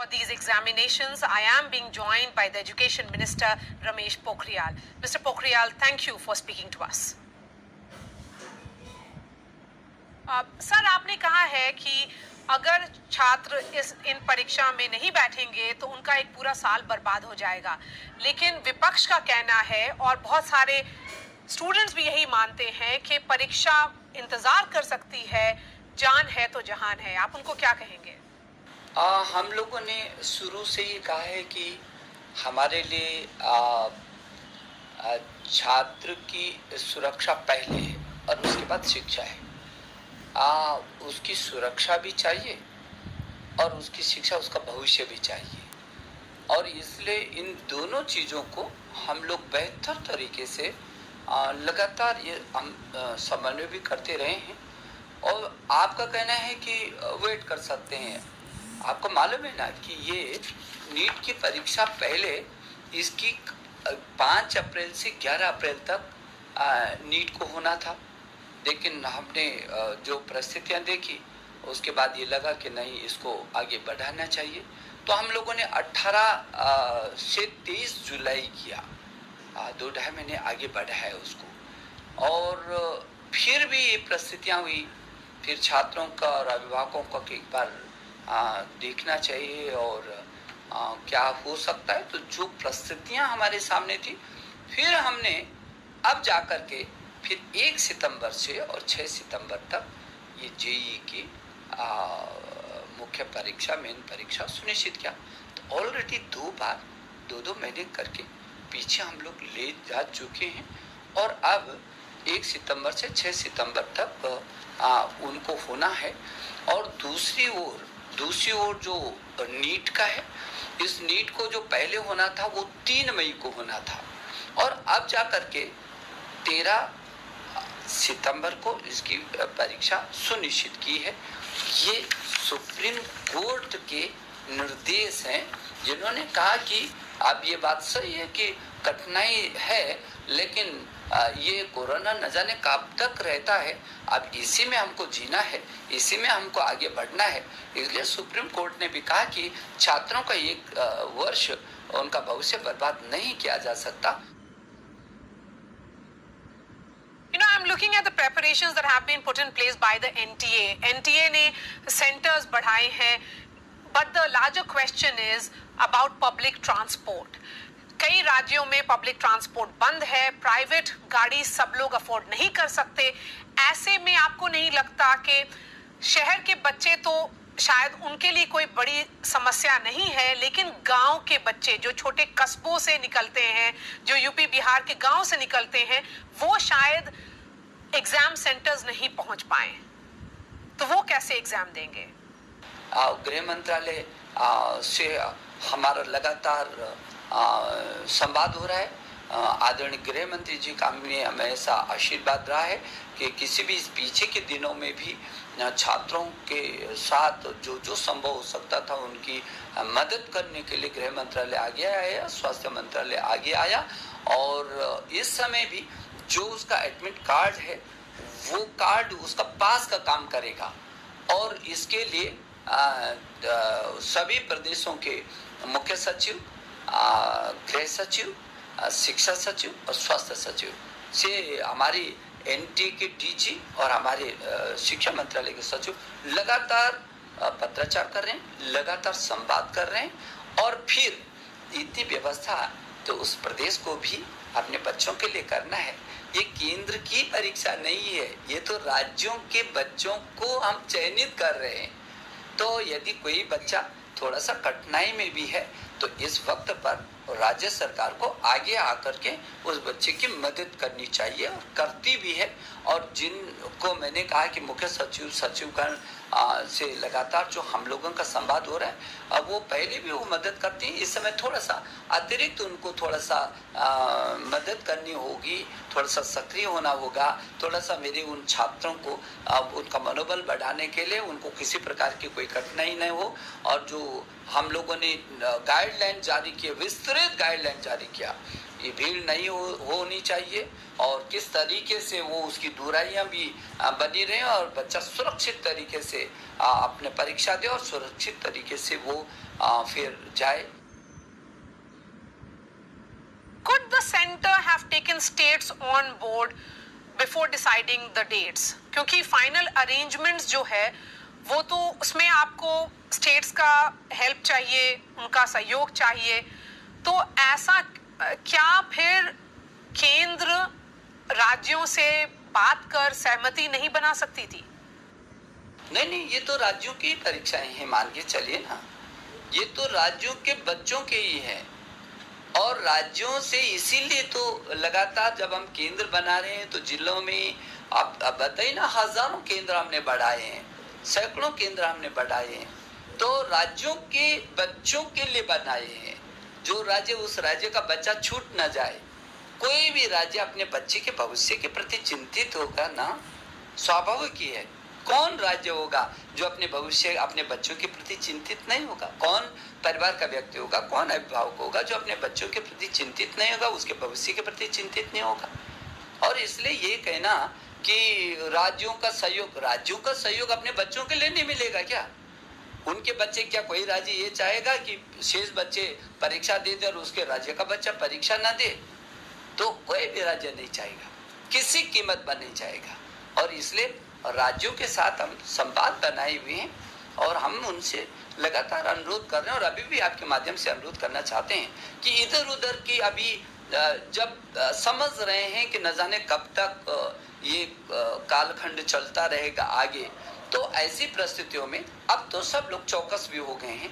For these examinations, I am being joined by the Education Minister, Ramesh Pokhriyal. Mr. Pokhriyal, thank you for speaking to us. Sir, आपने कहा है कि अगर छात्र इन परीक्षा में नहीं बैठेंगे तो उनका एक पूरा साल बर्बाद हो जाएगा, लेकिन विपक्ष का कहना है और बहुत सारे स्टूडेंट्स भी यही मानते हैं कि परीक्षा इंतजार कर सकती है, जान है तो जहान है। आप उनको क्या कहेंगे? हम लोगों ने शुरू से ही कहा है कि हमारे लिए छात्र की सुरक्षा पहले है और उसके बाद शिक्षा है। उसकी सुरक्षा भी चाहिए और उसकी शिक्षा, उसका भविष्य भी चाहिए, और इसलिए इन दोनों चीज़ों को हम लोग बेहतर तरीके से लगातार ये हम समन्वय भी करते रहे हैं। और आपका कहना है कि वेट कर सकते हैं। आपको मालूम है ना कि ये नीट की परीक्षा पहले इसकी 5 अप्रैल से 11 अप्रैल तक नीट को होना था, लेकिन हमने जो परिस्थितियाँ देखी उसके बाद ये लगा कि नहीं, इसको आगे बढ़ाना चाहिए। तो हम लोगों ने 18 से 23 जुलाई किया, 2-2.5 महीने आगे बढ़ाया उसको। और फिर भी ये परिस्थितियाँ हुई, फिर छात्रों का और अभिभावकों का एक बार देखना चाहिए और क्या हो सकता है। तो जो परिस्थितियाँ हमारे सामने थी, फिर हमने अब जा कर के फिर 1 सितंबर से और 6 सितंबर तक ये जेईई की मुख्य परीक्षा, मेन परीक्षा सुनिश्चित किया। तो ऑलरेडी 2 बार 2-2 महीने करके पीछे हम लोग ले जा चुके हैं, और अब 1 सितंबर से 6 सितंबर तक उनको होना है। और दूसरी ओर जो नीट का है, इस नीट को जो पहले होना था वो 3 मई को होना था, और अब जा करके 13 सितंबर को इसकी परीक्षा सुनिश्चित की है। ये सुप्रीम कोर्ट के निर्देश हैं, जिन्होंने कहा कि अब ये बात सही है कि कठिनाई है, लेकिन ये कोरोना न जाने कब तक रहता है। अब इसी में हमको जीना है, इसी में हमको आगे बढ़ना है। इसलिए सुप्रीम कोर्ट ने भी कहा कि छात्रों का 1 वर्ष उनका भविष्य बर्बाद नहीं किया जा सकता। I'm looking at the preparations that have been put in place by the NTA. NTA ने centers बढ़ाए हैं, but the larger question is about public transport. कई राज्यों में पब्लिक ट्रांसपोर्ट बंद है, प्राइवेट गाड़ी सब लोग अफोर्ड नहीं कर सकते। ऐसे में आपको नहीं लगता कि शहर के बच्चे तो शायद उनके लिए कोई बड़ी समस्या नहीं है, लेकिन गांव के बच्चे जो छोटे कस्बों से निकलते हैं, जो यूपी बिहार के गांव से निकलते हैं, वो शायद एग्जाम सेंटर्स नहीं पहुंच पाए, तो वो कैसे एग्जाम देंगे? गृह मंत्रालय से हमारा लगातार संवाद हो रहा है। आदरणीय गृह मंत्री जी का हमें हमेशा आशीर्वाद रहा है कि किसी भी इस पीछे के दिनों में भी छात्रों के साथ जो संभव हो सकता था उनकी मदद करने के लिए गृह मंत्रालय आगे आया, स्वास्थ्य मंत्रालय आगे आया, और इस समय भी जो उसका एडमिट कार्ड है वो कार्ड उसका पास का काम करेगा। और इसके लिए सभी प्रदेशों के मुख्य सचिव, गृह सचिव, शिक्षा सचिव और स्वास्थ्य सचिव से हमारी एनटी के डीजी और हमारे शिक्षा मंत्रालय के सचिव लगातार पत्राचार कर रहे हैं, लगातार संवाद कर रहे हैं। और फिर इतनी व्यवस्था तो उस प्रदेश को भी अपने बच्चों के लिए करना है। ये केंद्र की परीक्षा नहीं है, ये तो राज्यों के बच्चों को हम चयनित कर रहे हैं। तो यदि कोई बच्चा थोड़ा सा कठिनाई में भी है तो इस वक्त पर राज्य सरकार को आगे आकर के उस बच्चे की मदद करनी चाहिए, और करती भी है। और जिनको मैंने कहा कि मुख्य सचिवगण से लगातार जो हम लोगों का संवाद हो रहा है, अब वो पहले भी वो मदद करती हैं। इस समय थोड़ा सा अतिरिक्त उनको थोड़ा सा मदद करनी होगी, थोड़ा सा सक्रिय होना होगा, थोड़ा सा मेरे उन छात्रों को उनका मनोबल बढ़ाने के लिए उनको किसी प्रकार की कोई कठिनाई नहीं हो। और जो हम लोगों ने गाइडलाइन जारी किए, विस्तृत गाइडलाइन जारी किया, ये भीड़ नहीं होनी चाहिए, और किस तरीके से वो उसकी दूरियां भी बनी रहे और बच्चा सुरक्षित तरीके से अपने परीक्षा दे और सुरक्षित तरीके से वो फिर जाए। Could the center have taken states on board before deciding the dates? क्योंकि final arrangements जो है वो तो उसमें आपको states का help चाहिए, उनका सहयोग चाहिए, तो ऐसा क्या फिर केंद्र राज्यों से बात कर सहमति नहीं बना सकती थी? नहीं, ये तो राज्यों की परीक्षाएं हैं, मान के चलिए ना, ये तो राज्यों के बच्चों के ही है। और राज्यों से इसीलिए तो लगातार जब हम केंद्र बना रहे हैं तो जिलों में आप बताइए ना, हजारों केंद्र हमने बढ़ाए हैं, सैकड़ों केंद्र हमने बढ़ाए हैं, तो राज्यों के बच्चों के लिए बनाए हैं। जो राज्य, उस राज्य का बच्चा छूट न जाए। कोई भी राज्य अपने बच्चे के भविष्य के प्रति चिंतित होगा ना, स्वाभाविक ही है। कौन राज्य होगा जो अपने भविष्य, अपने बच्चों के प्रति चिंतित नहीं होगा? कौन परिवार का व्यक्ति होगा, कौन अभिभावक होगा जो अपने बच्चों के प्रति चिंतित नहीं होगा, उसके भविष्य के प्रति चिंतित नहीं होगा? और इसलिए ये कहना कि राज्यों का सहयोग अपने बच्चों के लिए नहीं मिलेगा क्या? उनके बच्चे, क्या कोई राज्य ये चाहेगा कि शेष बच्चे परीक्षा दे दे और उसके राज्य का बच्चा परीक्षा ना दे? तो कोई भी राज्य नहीं चाहेगा, किसी कीमत पर नहीं चाहेगा। और इसलिए राज्यों के साथ हम संवाद बनाए हुए हैं और हम उनसे लगातार अनुरोध कर रहे हैं, और अभी भी आपके माध्यम से अनुरोध करना चाहते हैं कि इधर उधर की अभी जब समझ रहे हैं कि न जाने कब तक ये कालखंड चलता रहेगा आगे, तो ऐसी परिस्थितियों में अब तो सब लोग चौकस भी हो गए हैं